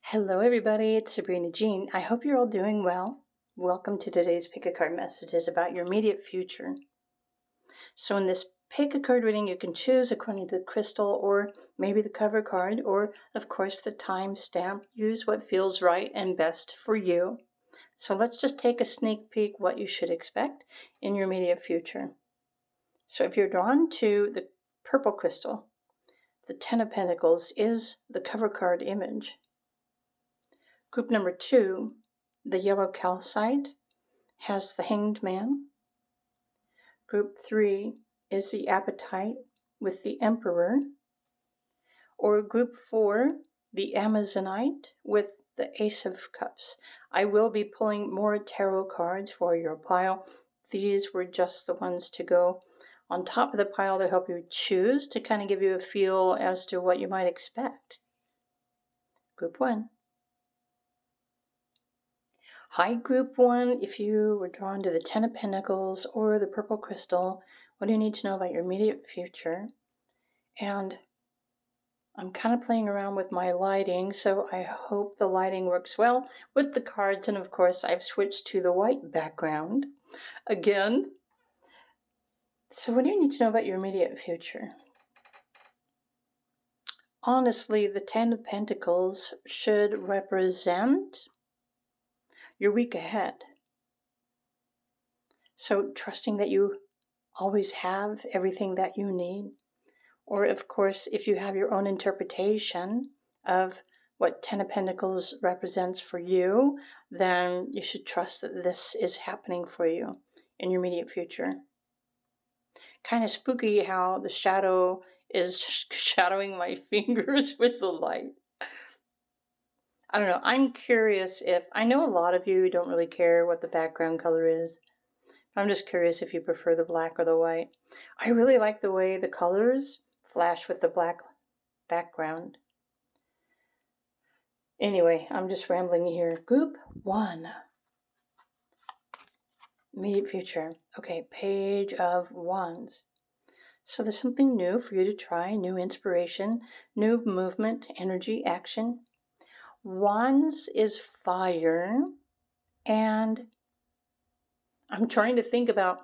Hello, everybody. It's Sabrina Jean. I hope you're all doing well. Welcome to today's pick a card messages about your immediate future. So, in this pick a card reading, you can choose according to the crystal or maybe the cover card, or of course the time stamp. Use what feels right and best for you. So, let's just take a sneak peek what you should expect in your immediate future. So, if you're drawn to the purple crystal, the Ten of Pentacles is the cover card image. Group number 2, the yellow calcite, has the Hanged Man. Group 3 is the Apatite with the Emperor. Or Group 4, the Amazonite with the Ace of Cups. I will be pulling more tarot cards for your pile. These were just the ones to go on top of the pile to help you choose, to kind of give you a feel as to what you might expect. Group 1. Hi, Group 1. If you were drawn to the Ten of Pentacles or the Purple Crystal, what do you need to know about your immediate future? And I'm kind of playing around with my lighting, so I hope the lighting works well with the cards. And of course, I've switched to the white background again. So what do you need to know about your immediate future? Honestly, the Ten of Pentacles should represent your week ahead. So trusting that you always have everything that you need. Or, of course, if you have your own interpretation of what Ten of Pentacles represents for you, then you should trust that this is happening for you in your immediate future. Kind of spooky how the shadow is shadowing my fingers with the light. I don't know. I'm curious if, I know a lot of you don't really care what the background color is. I'm just curious if you prefer the black or the white. I really like the way the colors flash with the black background. Anyway, I'm just rambling here. Group 1. Immediate future. Okay, Page of Wands. So there's something new for you to try, new inspiration, new movement, energy, action. Wands is fire, and I'm trying to think about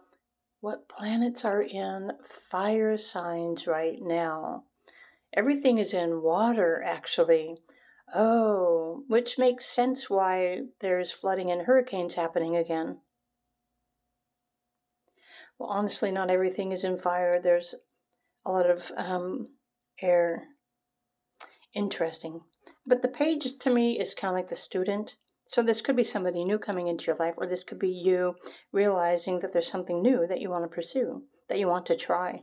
what planets are in fire signs right now. Everything is in water, actually. Oh, which makes sense why there's flooding and hurricanes happening again. Well, honestly, not everything is in fire. There's a lot of air. Interesting. But the page to me is kind of like the student. So this could be somebody new coming into your life, or this could be you realizing that there's something new that you want to pursue, that you want to try.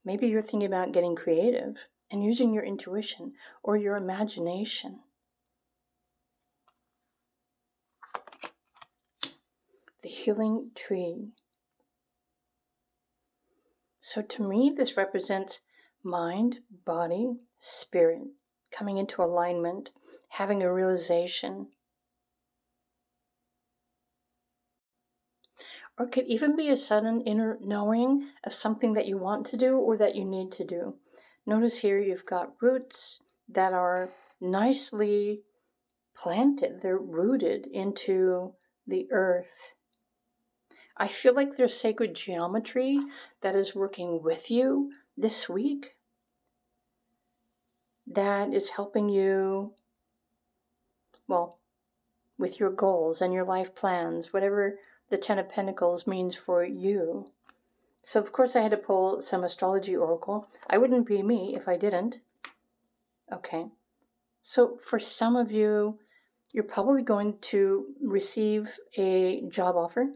Maybe you're thinking about getting creative and using your intuition or your imagination. The healing tree. So to me, this represents mind, body, spirit coming into alignment, having a realization. Or it could even be a sudden inner knowing of something that you want to do or that you need to do. Notice here you've got roots that are nicely planted. They're rooted into the earth. I feel like there's sacred geometry that is working with you this week that is helping you, well, with your goals and your life plans, whatever the Ten of Pentacles means for you. So, of course, I had to pull some astrology oracle. I wouldn't be me if I didn't. Okay. So, for some of you, you're probably going to receive a job offer.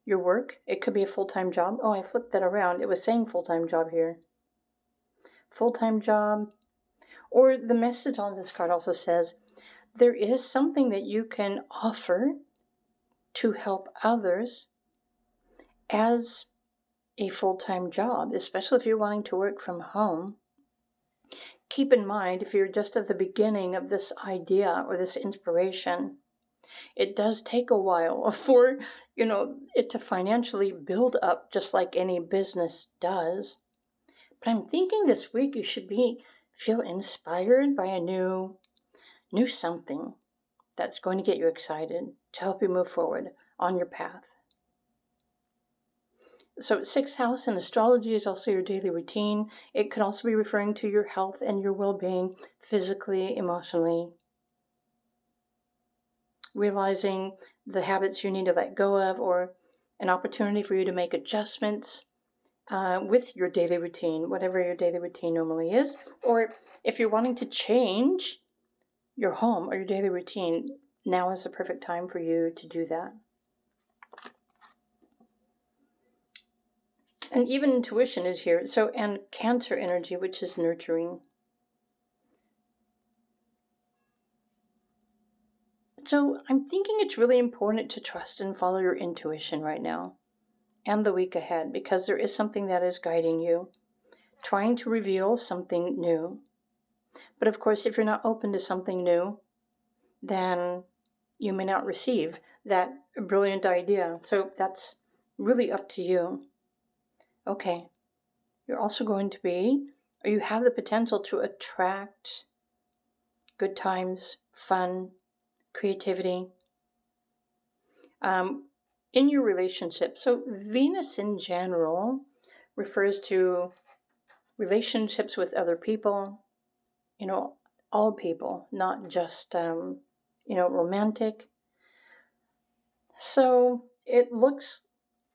Your work, it could be a full-time job. Oh, I flipped that around. It was saying full-time job here. Full-time job. Or the message on this card also says, there is something that you can offer to help others as a full-time job, especially if you're wanting to work from home. Keep in mind, if you're just at the beginning of this idea or this inspiration, it does take a while for, it to financially build up just like any business does. But I'm thinking this week you should be feel inspired by a new something that's going to get you excited to help you move forward on your path. So 6th house in astrology is also your daily routine. It could also be referring to your health and your well-being, physically, emotionally. Realizing the habits you need to let go of, or an opportunity for you to make adjustments with your daily routine, whatever your daily routine normally is. Or if you're wanting to change your home or your daily routine, now is the perfect time for you to do that. And even intuition is here. So, and Cancer energy, which is nurturing. So I'm thinking it's really important to trust and follow your intuition right now and the week ahead, because there is something that is guiding you, trying to reveal something new. But of course, if you're not open to something new, then you may not receive that brilliant idea. So that's really up to you. Okay. You're also going to be, or you have the potential to attract good times, fun, creativity in your relationship. So Venus in general refers to relationships with other people, all people, not just, romantic. So it looks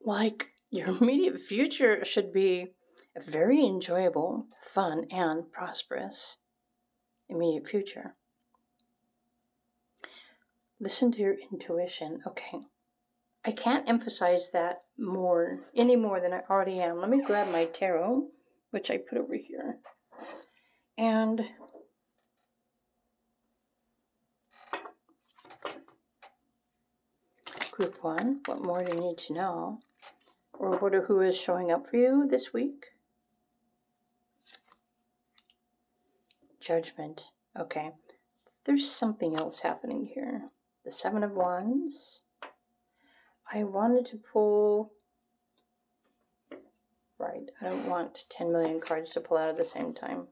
like your immediate future should be a very enjoyable, fun, and prosperous immediate future. Listen to your intuition. Okay. I can't emphasize that any more than I already am. Let me grab my tarot, which I put over here. And group 1, what more do you need to know? Or what or who is showing up for you this week? Judgment. Okay. There's something else happening here. The 7 of Wands. I wanted to pull... Right, I don't want 10 million cards to pull out at the same time.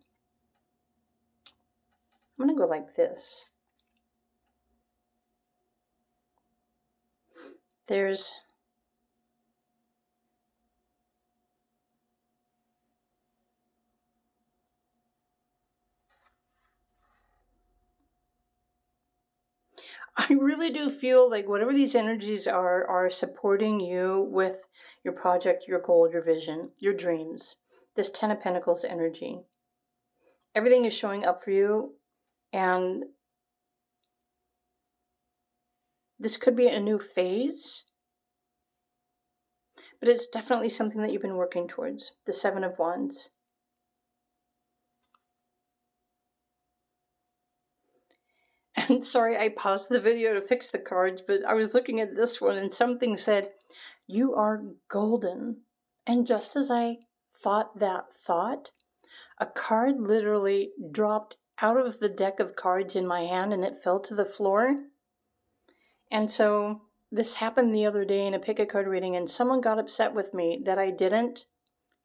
I'm going to go like this. There's... I really do feel like whatever these energies are supporting you with your project, your goal, your vision, your dreams. This 10 of Pentacles energy. Everything is showing up for you, and this could be a new phase, but it's definitely something that you've been working towards. The 7 of Wands. And sorry, I paused the video to fix the cards, but I was looking at this one and something said, you are golden. And just as I thought that thought, a card literally dropped out of the deck of cards in my hand and it fell to the floor. And so this happened the other day in a pick a card reading, and someone got upset with me that I didn't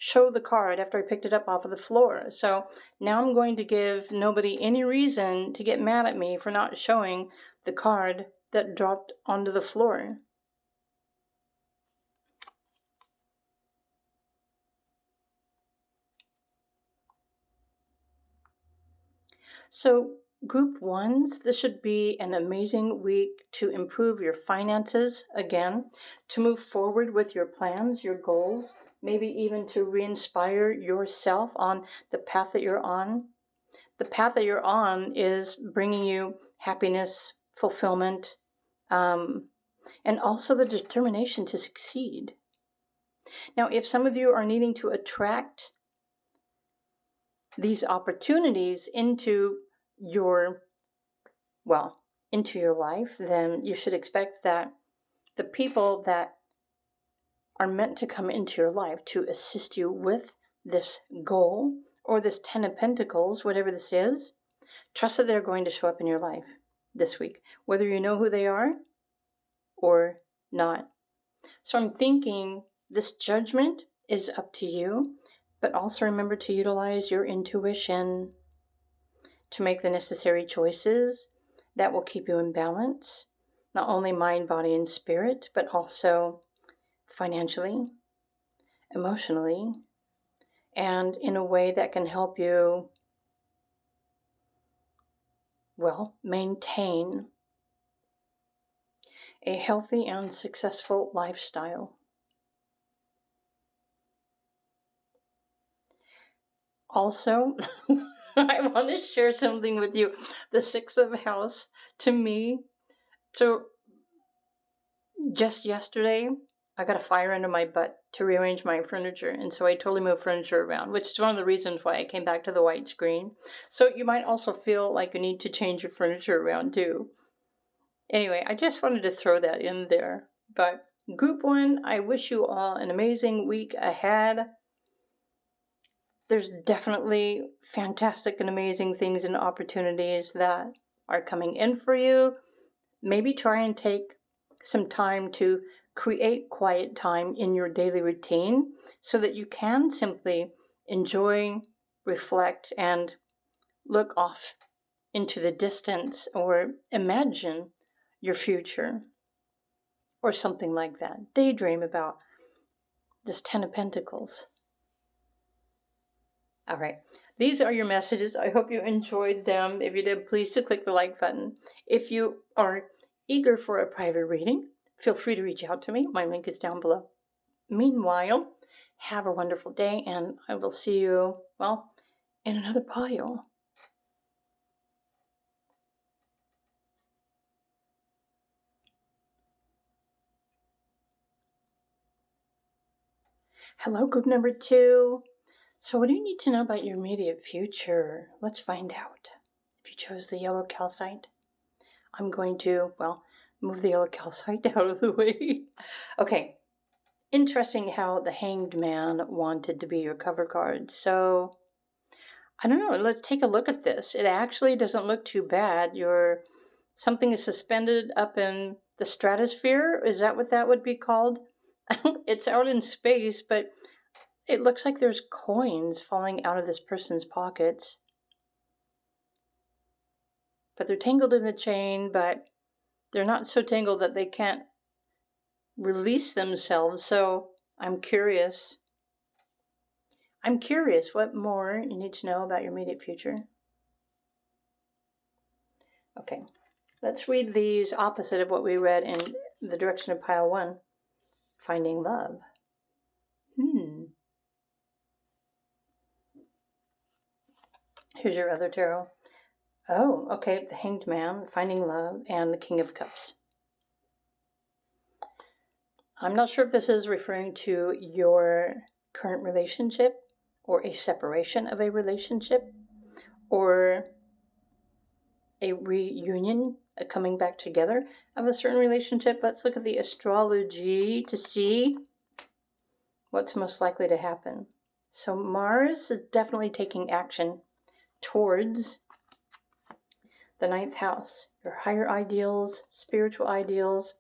show the card after I picked it up off of the floor. So now I'm going to give nobody any reason to get mad at me for not showing the card that dropped onto the floor. So group 1s, this should be an amazing week to improve your finances again, to move forward with your plans, your goals, maybe even to re-inspire yourself on the path that you're on. The path that you're on is bringing you happiness, fulfillment, and also the determination to succeed. Now, if some of you are needing to attract these opportunities into your life, then you should expect that the people that are meant to come into your life to assist you with this goal or this 10 of Pentacles, whatever this is, trust that they're going to show up in your life this week, whether you know who they are or not. So I'm thinking this judgment is up to you, but also remember to utilize your intuition. to make the necessary choices that will keep you in balance, not only mind, body, and spirit, but also financially, emotionally, and in a way that can help you, well, maintain a healthy and successful lifestyle. Also, I want to share something with you. The Six of House, to me, so just yesterday, I got a fire under my butt to rearrange my furniture, and so I totally moved furniture around, which is one of the reasons why I came back to the white screen. So you might also feel like you need to change your furniture around too. Anyway, I just wanted to throw that in there. But Group 1, I wish you all an amazing week ahead. There's definitely fantastic and amazing things and opportunities that are coming in for you. Maybe try and take some time to create quiet time in your daily routine so that you can simply enjoy, reflect, and look off into the distance or imagine your future or something like that. Daydream about this Ten of Pentacles. All right, these are your messages. I hope you enjoyed them. If you did, please click the like button. If you are eager for a private reading, feel free to reach out to me. My link is down below. Meanwhile, have a wonderful day, and I will see you, well, in another pile. Hello, group number 2. So what do you need to know about your immediate future? Let's find out. If you chose the yellow calcite, I'm going to, well, move the yellow calcite out of the way. Okay, interesting how the Hanged Man wanted to be your cover card. So, I don't know, let's take a look at this. It actually doesn't look too bad. Something is suspended up in the stratosphere. Is that what that would be called? It's out in space, but it looks like there's coins falling out of this person's pockets. But they're tangled in the chain, but they're not so tangled that they can't release themselves. So I'm curious. What more you need to know about your immediate future. Okay, let's read these opposite of what we read in the direction of pile 1. Finding love. Here's your other tarot. Oh, okay, the Hanged Man, Finding Love, and the King of Cups. I'm not sure if this is referring to your current relationship or a separation of a relationship or a reunion, a coming back together of a certain relationship. Let's look at the astrology to see what's most likely to happen. So Mars is definitely taking action towards the 9th house, your higher ideals, spiritual ideals.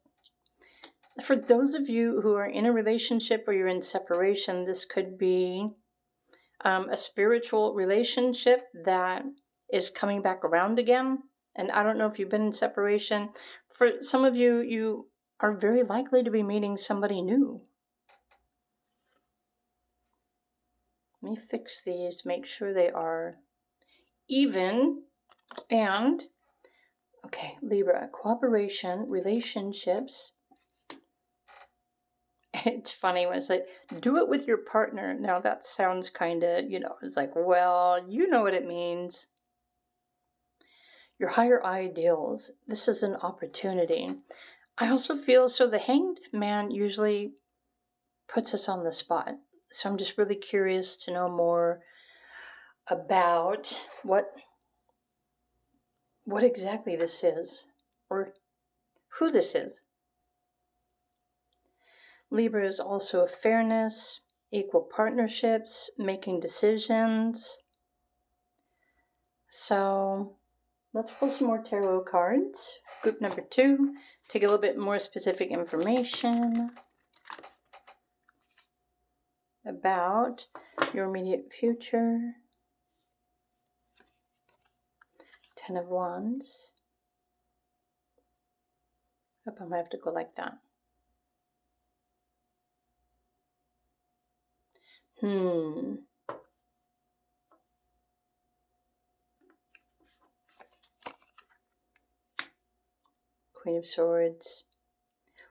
For those of you who are in a relationship or you're in separation, this could be a spiritual relationship that is coming back around again. And I don't know if you've been in separation. For some of you, you are very likely to be meeting somebody new. Let me fix these to make sure they are even. And, okay, Libra, cooperation, relationships. It's funny when it's like, do it with your partner. Now that sounds kind of, it's like, well, you know what it means. Your higher ideals. This is an opportunity. I also feel, so the Hanged Man usually puts us on the spot. So I'm just really curious to know more about what exactly this is or who this is. Libra is also fairness, equal partnerships, making decisions. So let's pull some more tarot cards. Group number 2, take a little bit more specific information about your immediate future. Ten of Wands. Hope I'm going to have to go like that. Queen of Swords.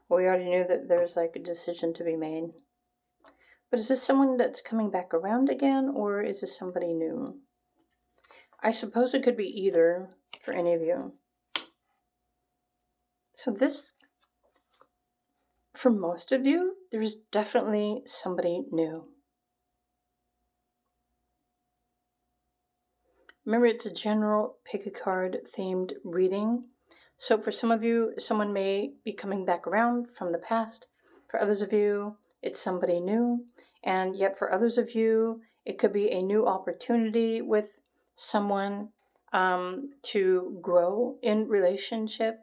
Well, we already knew that there's like a decision to be made. But is this someone that's coming back around again, or is this somebody new? I suppose it could be either for any of you. So this, for most of you, there's definitely somebody new. Remember, it's a general pick-a-card themed reading. So for some of you, someone may be coming back around from the past. For others of you, it's somebody new. And yet for others of you, it could be a new opportunity with someone to grow in relationship.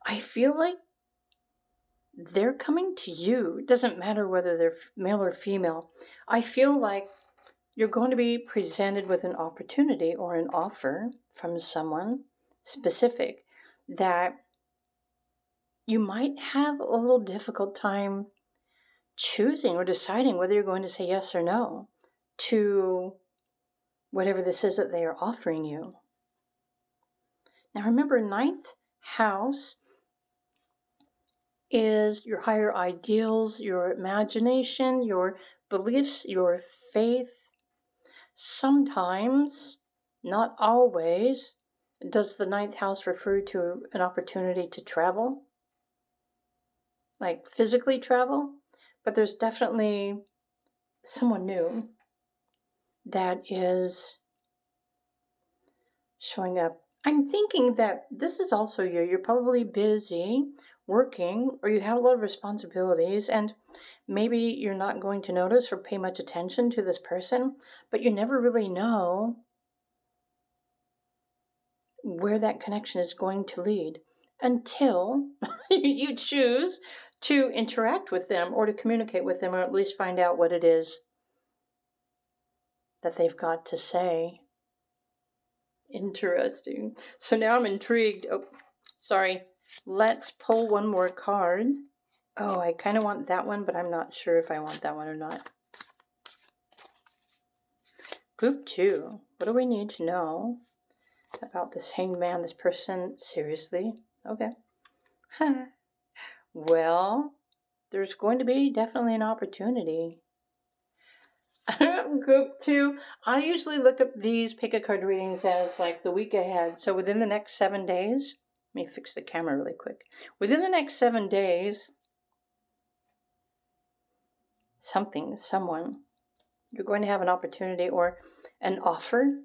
I feel like they're coming to you. It doesn't matter whether they're male or female. I feel like you're going to be presented with an opportunity or an offer from someone specific that you might have a little difficult time choosing or deciding whether you're going to say yes or no to whatever this is that they are offering you. Now remember, 9th house is your higher ideals, your imagination, your beliefs, your faith. Sometimes, not always, does the 9th house refer to an opportunity to travel, like physically travel, but there's definitely someone new that is showing up. I'm thinking that this is also you. You're probably busy working, or you have a lot of responsibilities, and maybe you're not going to notice or pay much attention to this person, but you never really know where that connection is going to lead until you choose to interact with them or to communicate with them, or at least find out what it is that they've got to say. Interesting. So now I'm intrigued. Oh, sorry. Let's pull one more card. Oh, I kind of want that one, but I'm not sure if I want that one or not. Group 2. What do we need to know about this hanged man, this person? Seriously? Okay. Well, there's going to be definitely an opportunity. Group 2. I usually look at these pick-a-card readings as like the week ahead. So within the next 7 days, let me fix the camera really quick. Within the next 7 days, someone, you're going to have an opportunity or an offer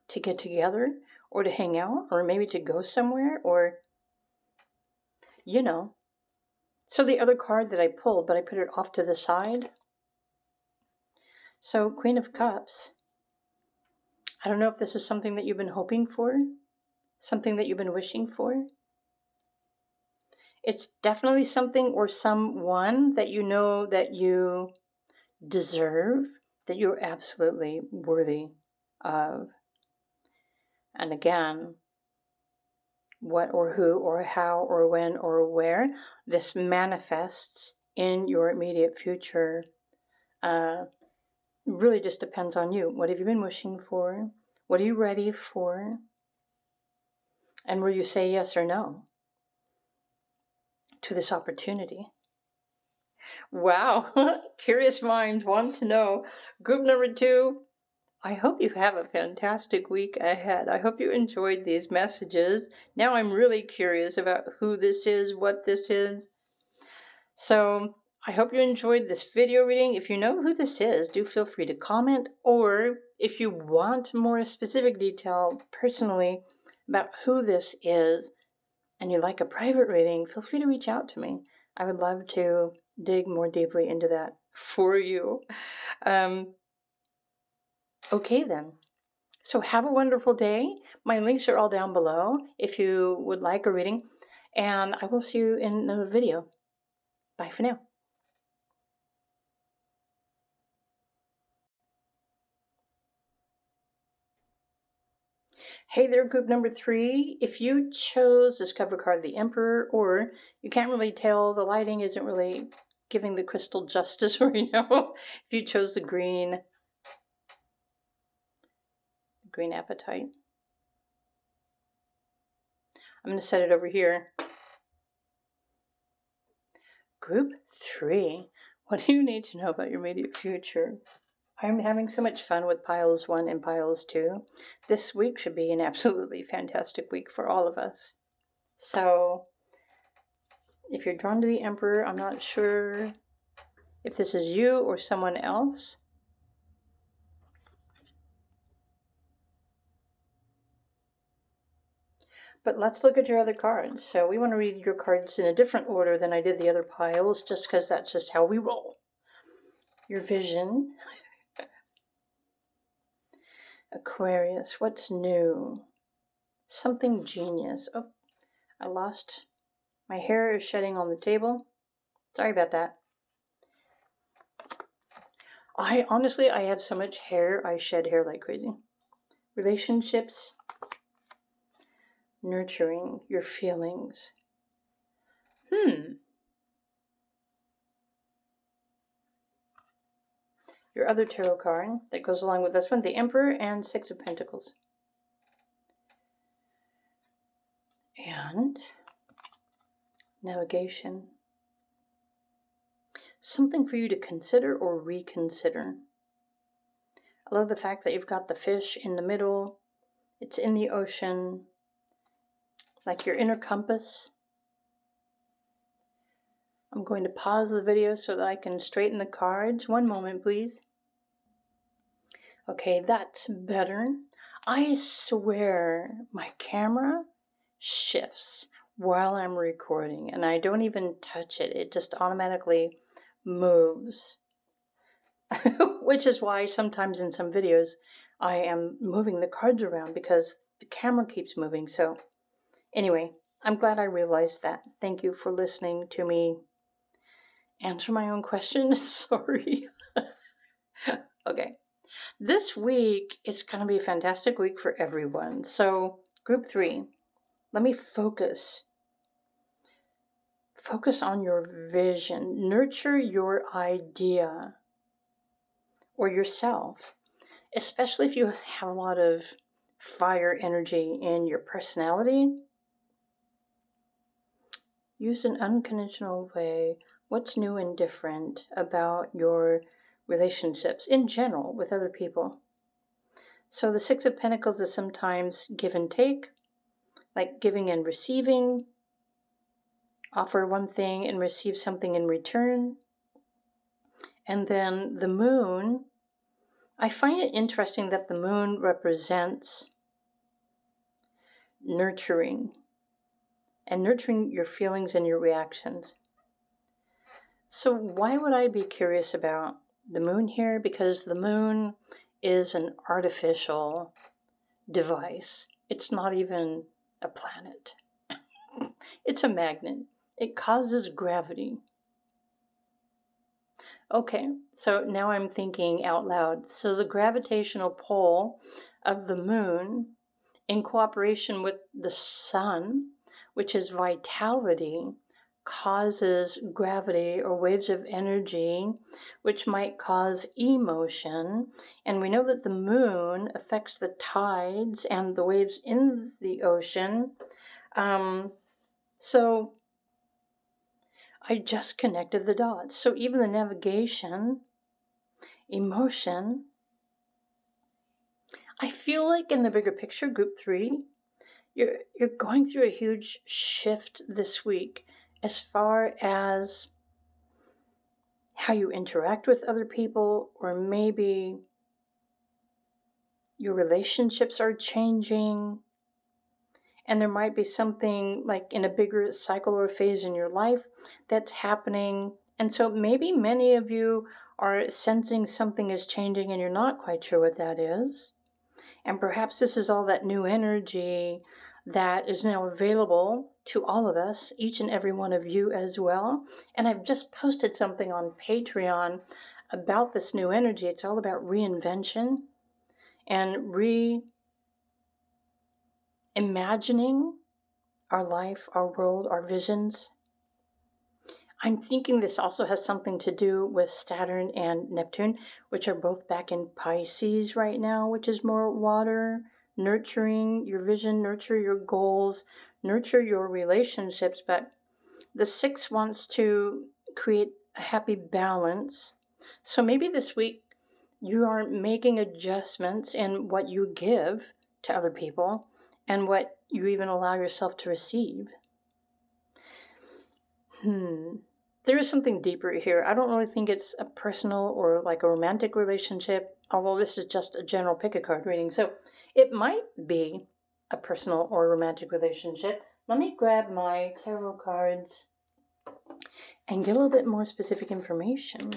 to get together or to hang out or maybe to go somewhere or, you know. So the other card that I pulled, but I put it off to the side. So Queen of Cups. I don't know if this is something that you've been hoping for, something that you've been wishing for. It's definitely something or someone that you know that you deserve, that you're absolutely worthy of. And again, what or who or how or when or where this manifests in your immediate future really just depends on you. What have you been wishing for? What are you ready for? And will you say yes or no to this opportunity? Wow, curious minds want to know. Group number 2, I hope you have a fantastic week ahead. I hope you enjoyed these messages. Now I'm really curious about who this is, what this is. So I hope you enjoyed this video reading. If you know who this is, do feel free to comment. Or if you want more specific detail personally about who this is and you'd like a private reading, feel free to reach out to me. I would love to dig more deeply into that for you. Okay then. So have a wonderful day. My links are all down below if you would like a reading. And I will see you in another video. Bye for now. Hey there, group number 3. If you chose this cover card, the Emperor, or you can't really tell, the lighting isn't really giving the crystal justice right now. If you chose the green Apatite, I'm going to set it over here. Group 3, what do you need to know about your immediate future? I'm having so much fun with piles 1 and piles 2. This week should be an absolutely fantastic week for all of us. So, if you're drawn to the Emperor, I'm not sure if this is you or someone else. But let's look at your other cards. So we want to read your cards in a different order than I did the other piles, just because that's just how we roll. Your vision. Aquarius, what's new? Something genius. Oh, I lost. My hair is shedding on the table. Sorry about that. I have so much hair, I shed hair like crazy. Relationships. Nurturing your feelings. Your other tarot card that goes along with this one, the Emperor and 6 of Pentacles. And navigation. Something for you to consider or reconsider. I love the fact that you've got the fish in the middle. It's in the ocean. Like your inner compass. I'm going to pause the video so that I can straighten the cards. One moment, please. Okay, that's better. I swear my camera shifts while I'm recording and I don't even touch it. It just automatically moves. Which is why sometimes in some videos I am moving the cards around because the camera keeps moving. So anyway, I'm glad I realized that. Thank you for listening to me answer my own questions. Sorry. Okay. This week is going to be a fantastic week for everyone. So, group 3, let me focus. Focus on your vision. Nurture your idea or yourself, especially if you have a lot of fire energy in your personality. Use an unconventional way. What's new and different about your relationships in general with other people? So the 6 of Pentacles is sometimes give and take, like giving and receiving. Offer one thing and receive something in return. And then the moon, I find it interesting that the moon represents nurturing and nurturing your feelings and your reactions. So why would I be curious about the moon here? Because the moon is an artificial device. It's not even a planet. It's a magnet. It causes gravity. Okay, so now I'm thinking out loud. So the gravitational pull of the moon in cooperation with the sun, which is vitality, causes gravity or waves of energy, which might cause emotion. And we know that the moon affects the tides and the waves in the ocean. So I just connected the dots. So even the navigation, emotion, I feel like in the bigger picture, group 3, you're going through a huge shift this week as far as how you interact with other people, or maybe your relationships are changing, and there might be something like in a bigger cycle or phase in your life that's happening. And so maybe many of you are sensing something is changing and you're not quite sure what that is. And perhaps this is all that new energy that is now available to all of us, each and every one of you as well. And I've just posted something on Patreon about this new energy. It's all about reinvention and imagining our life, our world, our visions. I'm thinking this also has something to do with Saturn and Neptune, which are both back in Pisces right now, which is more water, nurturing your vision, nurture your goals, nurture your relationships. But the 6 wants to create a happy balance. So maybe this week you are making adjustments in what you give to other people and what you even allow yourself to receive. There is something deeper here. I don't really think it's a personal or like a romantic relationship, although this is just a general pick a card reading. So it might be a personal or romantic relationship. Let me grab my tarot cards and get a little bit more specific information.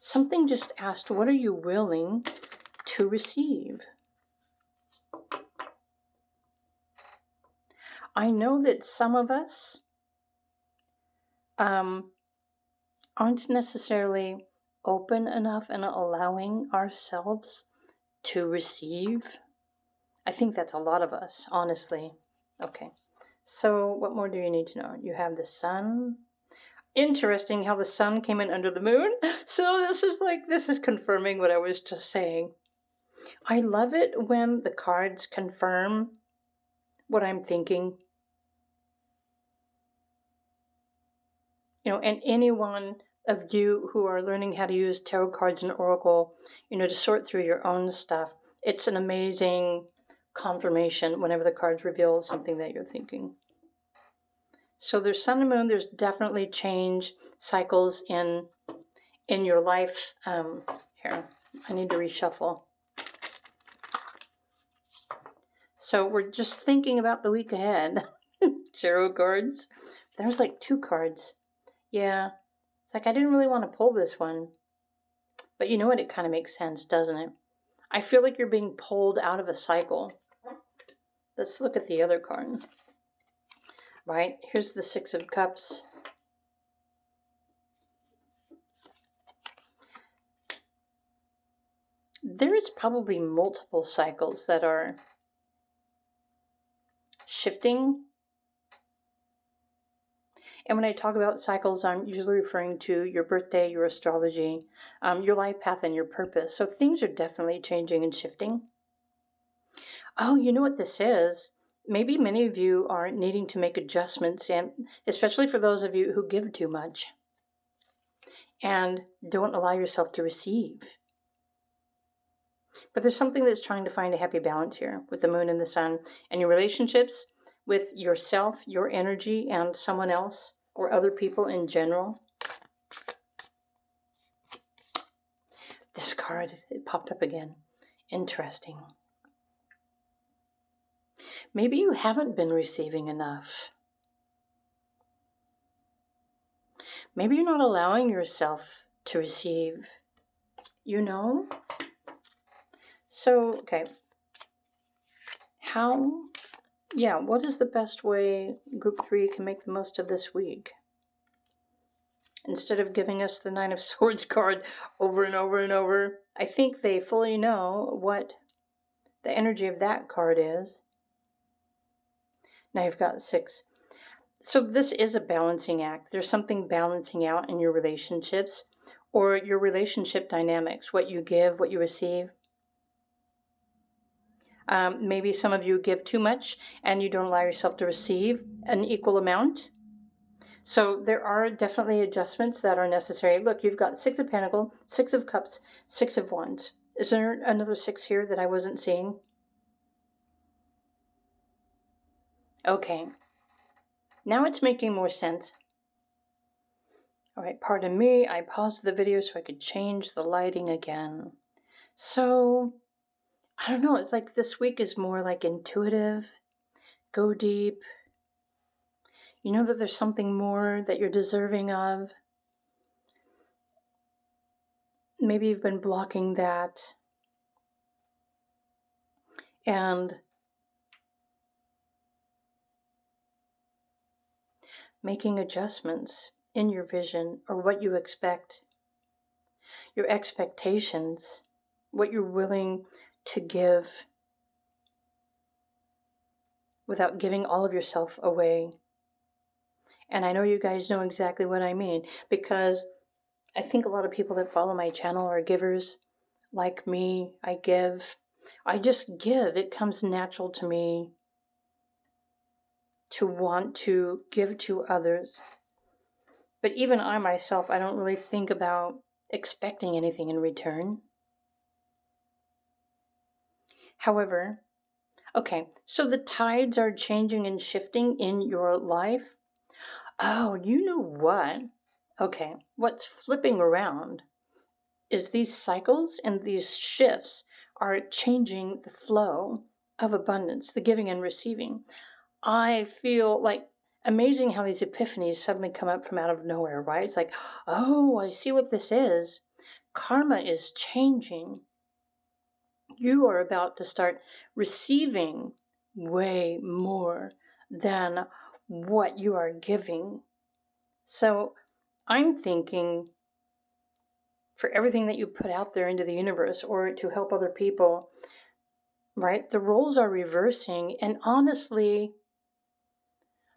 Something just asked, what are you willing to receive? I know that some of us aren't necessarily open enough and allowing ourselves to receive. I think that's a lot of us, honestly. Okay, so what more do you need to know? You have the sun. Interesting how the sun came in under the moon. So this is confirming what I was just saying. I love it when the cards confirm what I'm thinking. And anyone of you who are learning how to use tarot cards and oracle, to sort through your own stuff, it's an amazing confirmation whenever the cards reveal something that you're thinking. So there's sun and moon. There's definitely change cycles in your life. Here, I need to reshuffle. So we're just thinking about the week ahead. Tarot cards. There's like 2 cards. Yeah, it's like I didn't really want to pull this one. But you know what? It kind of makes sense, doesn't it? I feel like you're being pulled out of a cycle. Let's look at the other card. Right? Here's the 6 of Cups. There is probably multiple cycles that are shifting. And when I talk about cycles, I'm usually referring to your birthday, your astrology, your life path, and your purpose. So things are definitely changing and shifting. Oh, you know what this is? Maybe many of you are needing to make adjustments, and especially for those of you who give too much and don't allow yourself to receive. But there's something that's trying to find a happy balance here with the moon and the sun and your relationships with yourself, your energy, and someone else or other people in general. This card, it popped up again. Interesting. Maybe you haven't been receiving enough. Maybe you're not allowing yourself to receive, So, okay. What is the best way Group 3 can make the most of this week? Instead of giving us the 9 of Swords card over and over and over, I think they fully know what the energy of that card is. Now you've got 6. So this is a balancing act. There's something balancing out in your relationships or your relationship dynamics, what you give, what you receive. Maybe some of you give too much and you don't allow yourself to receive an equal amount. So there are definitely adjustments that are necessary. Look, you've got 6 of Pentacles, 6 of Cups, 6 of Wands. Is there another 6 here that I wasn't seeing? Okay. Now it's making more sense. All right, pardon me. I paused the video so I could change the lighting again. So, I don't know. It's like this week is more like intuitive. Go deep. You know that there's something more that you're deserving of. Maybe you've been blocking that. And making adjustments in your vision or what you expect. Your expectations. What you're willing to give without giving all of yourself away. And I know you guys know exactly what I mean, because I think a lot of people that follow my channel are givers like me. I give. I just give. It comes natural to me to want to give to others. But even I myself, I don't really think about expecting anything in return. However, okay, so the tides are changing and shifting in your life. Oh, you know what? Okay, what's flipping around is these cycles and these shifts are changing the flow of abundance, the giving and receiving. I feel like amazing how these epiphanies suddenly come up from out of nowhere, right? It's like, oh, I see what this is. Karma is changing. You are about to start receiving way more than what you are giving. So I'm thinking for everything that you put out there into the universe or to help other people, right? The roles are reversing. And honestly,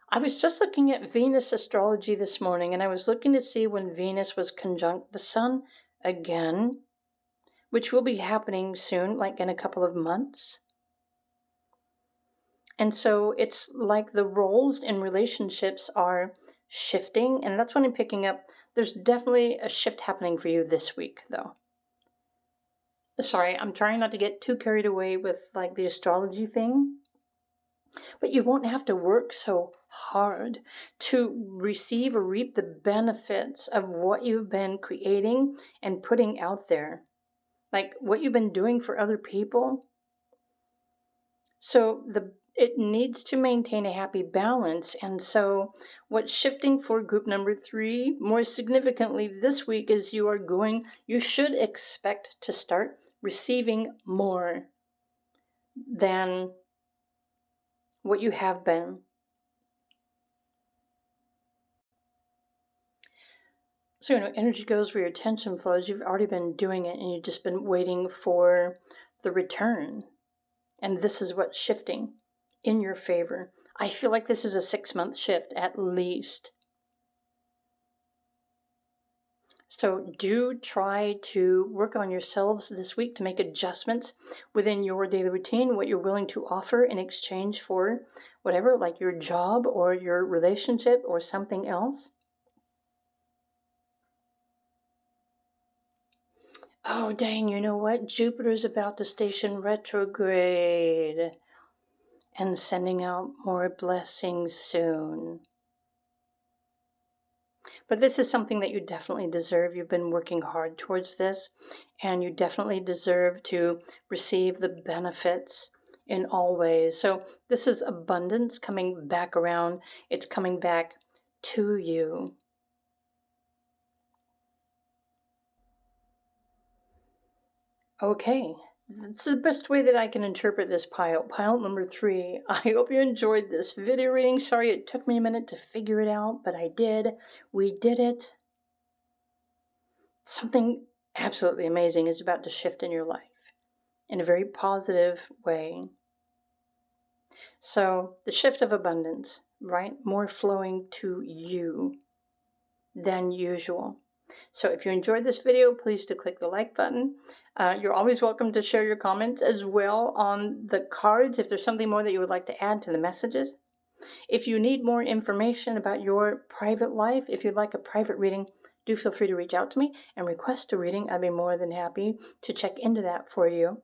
I was just looking at Venus astrology this morning, and I was looking to see when Venus was conjunct the sun again, which will be happening soon, like in a couple of months. And so it's like the roles in relationships are shifting, and that's what I'm picking up. There's definitely a shift happening for you this week, though. Sorry, I'm trying not to get too carried away with like the astrology thing. But you won't have to work so hard to receive or reap the benefits of what you've been creating and putting out there, like what you've been doing for other people. So it needs to maintain a happy balance. And so what's shifting for group number 3 more significantly this week is you should expect to start receiving more than what you have been. So, energy goes where your attention flows. You've already been doing it and you've just been waiting for the return. And this is what's shifting in your favor. I feel like this is a 6-month shift at least. So do try to work on yourselves this week to make adjustments within your daily routine, what you're willing to offer in exchange for whatever, like your job or your relationship or something else. Oh, dang, you know what? Jupiter's about to station retrograde and sending out more blessings soon. But this is something that you definitely deserve. You've been working hard towards this, and you definitely deserve to receive the benefits in all ways. So this is abundance coming back around. It's coming back to you. Okay, that's the best way that I can interpret this pile. Pile number 3. I hope you enjoyed this video reading. Sorry it took me a minute to figure it out, but I did. We did it. Something absolutely amazing is about to shift in your life in a very positive way. So the shift of abundance, right? More flowing to you than usual. So if you enjoyed this video, please do click the like button. You're always welcome to share your comments as well on the cards if there's something more that you would like to add to the messages. If you need more information about your private life, if you'd like a private reading, do feel free to reach out to me and request a reading. I'd be more than happy to check into that for you.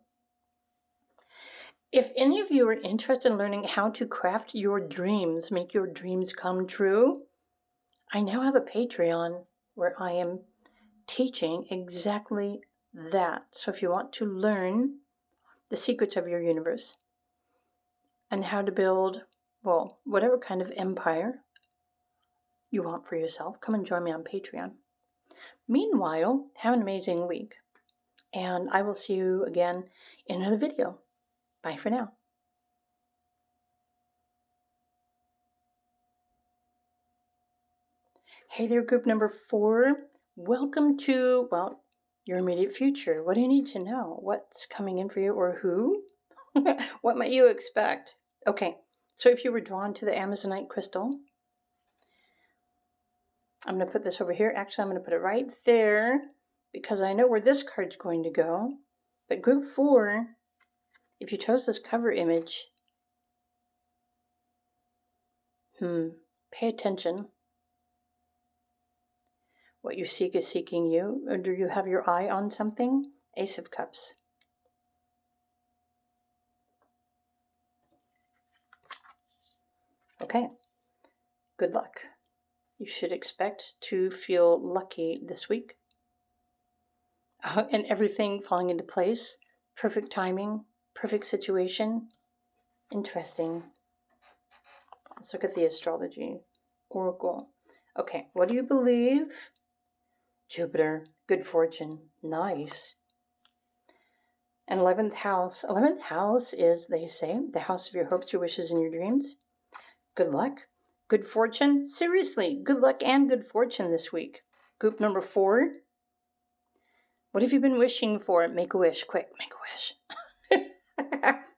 If any of you are interested in learning how to craft your dreams, make your dreams come true, I now have a Patreon where I am teaching exactly that. So if you want to learn the secrets of your universe and how to build, well, whatever kind of empire you want for yourself, come and join me on Patreon. Meanwhile, have an amazing week, and I will see you again in another video. Bye for now. Hey there, group number 4. Welcome to, well, your immediate future. What do you need to know? What's coming in for you, or who? What might you expect? Okay, so if you were drawn to the Amazonite crystal, I'm going to put this over here. Actually, I'm going to put it right there because I know where this card's going to go. But group 4, if you chose this cover image, pay attention. What you seek is seeking you. Or do you have your eye on something? Ace of Cups. Okay, good luck. You should expect to feel lucky this week. And everything falling into place. Perfect timing, perfect situation. Interesting. Let's look at the astrology. Oracle. Okay, what do you believe? Jupiter, good fortune. Nice. And 11th house. 11th house is, they say, the house of your hopes, your wishes, and your dreams. Good luck. Good fortune. Seriously, good luck and good fortune this week. Group number 4. What have you been wishing for? Make a wish. Quick, make a wish.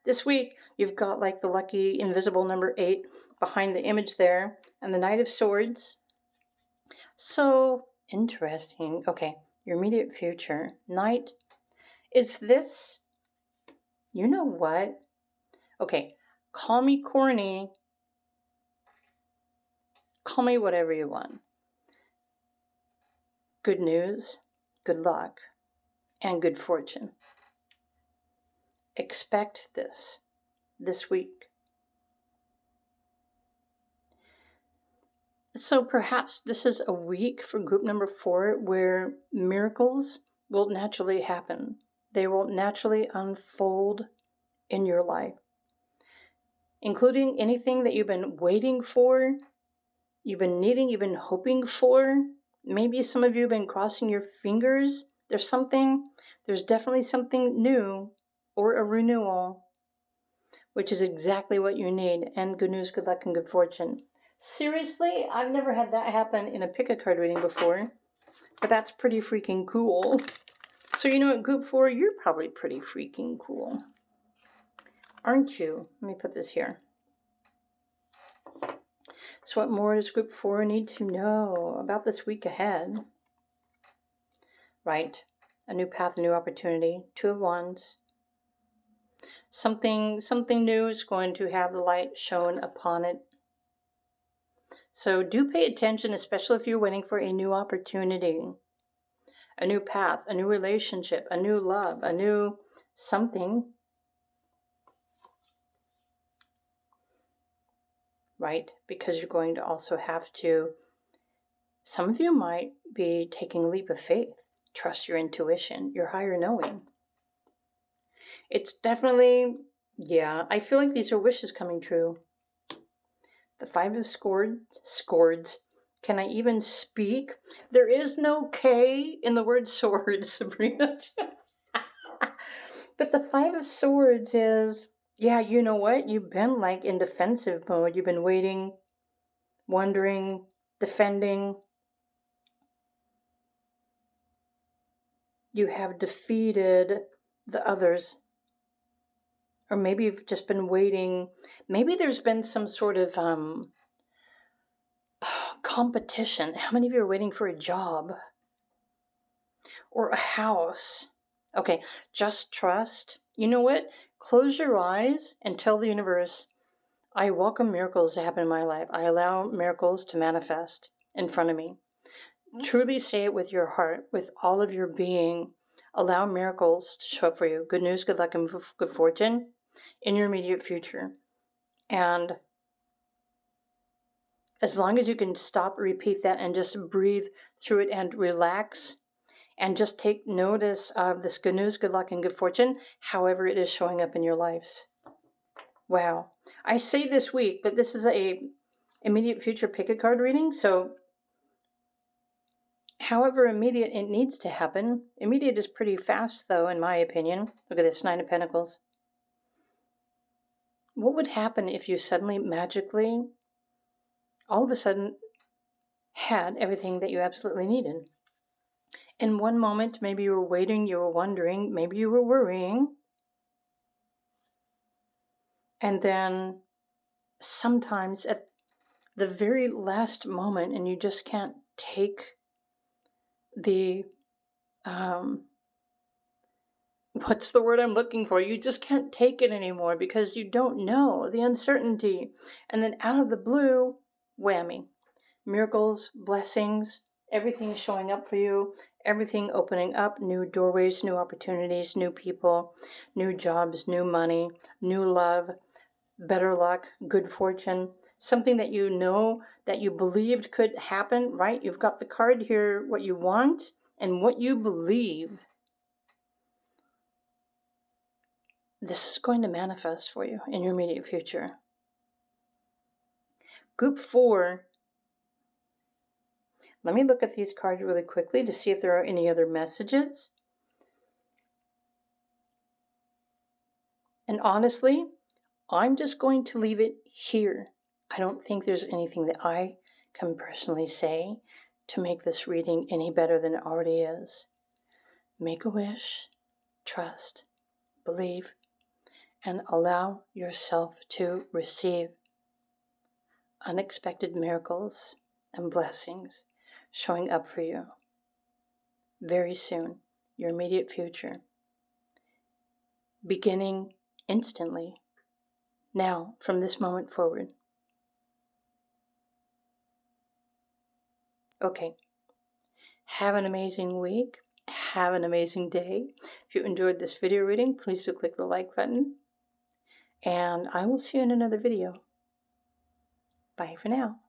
This week, you've got like the lucky invisible number 8 behind the image there. And the Knight of Swords. So interesting. Okay, your immediate future. Knight. Is this... You know what? Okay, call me corny. Call me whatever you want. Good news, good luck, and good fortune. Expect this week. So perhaps this is a week for group number 4 where miracles will naturally happen. They will naturally unfold in your life, including anything that you've been waiting for, you've been needing, you've been hoping for. Maybe some of you have been crossing your fingers. There's definitely something new or a renewal, which is exactly what you need. And good news, good luck, and good fortune. Seriously, I've never had that happen in a pick-a-card reading before, but that's pretty freaking cool. So you know what, group 4, you're probably pretty freaking cool. Aren't you? Let me put this here. So what more does group 4 need to know about this week ahead? Right. A new path, a new opportunity. 2 of Wands. Something new is going to have the light shown upon it. So do pay attention, especially if you're waiting for a new opportunity, a new path, a new relationship, a new love, a new something. Right? Because you're going to also have to, some of you might be taking a leap of faith. Trust your intuition, your higher knowing. It's definitely, yeah, I feel like these are wishes coming true. The 5 of Swords. Can I even speak? There is no K in the word swords, Sabrina. But the 5 of Swords is, yeah, you know what? You've been like in defensive mode. You've been waiting, wondering, defending. You have defeated the others. Or maybe you've just been waiting. Maybe there's been some sort of competition. How many of you are waiting for a job? Or a house? Okay, just trust. You know what? Close your eyes and tell the universe, I welcome miracles to happen in my life. I allow miracles to manifest in front of me. Truly say it with your heart, with all of your being. Allow miracles to show up for you. Good news, good luck, and good fortune in your immediate future. And as long as you can stop, repeat that, and just breathe through it and relax, and just take notice of this good news, good luck, and good fortune, however it is showing up in your lives. Wow. I say this week, but this is a immediate future pick-a-card reading, so however immediate it needs to happen. Immediate is pretty fast, though, in my opinion. Look at this, 9 of Pentacles. What would happen if you suddenly, magically, all of a sudden, had everything that you absolutely needed? In one moment, maybe you were waiting, you were wondering, maybe you were worrying. And then sometimes at the very last moment, and you just can't take the, what's the word I'm looking for? You just can't take it anymore because you don't know the uncertainty. And then out of the blue, whammy. Miracles, blessings, everything showing up for you, everything opening up, new doorways, new opportunities, new people, new jobs, new money, new love, better luck, good fortune, something that you know that you believed could happen, right? You've got the card here, what you want and what you believe. This is going to manifest for you in your immediate future. Group 4. Let me look at these cards really quickly to see if there are any other messages. And honestly, I'm just going to leave it here. I don't think there's anything that I can personally say to make this reading any better than it already is. Make a wish, trust, believe, and allow yourself to receive unexpected miracles and blessings showing up for you very soon, your immediate future, beginning instantly, now, from this moment forward. Okay, have an amazing week, have an amazing day. If you enjoyed this video reading, please do click the like button, and I will see you in another video. Bye for now.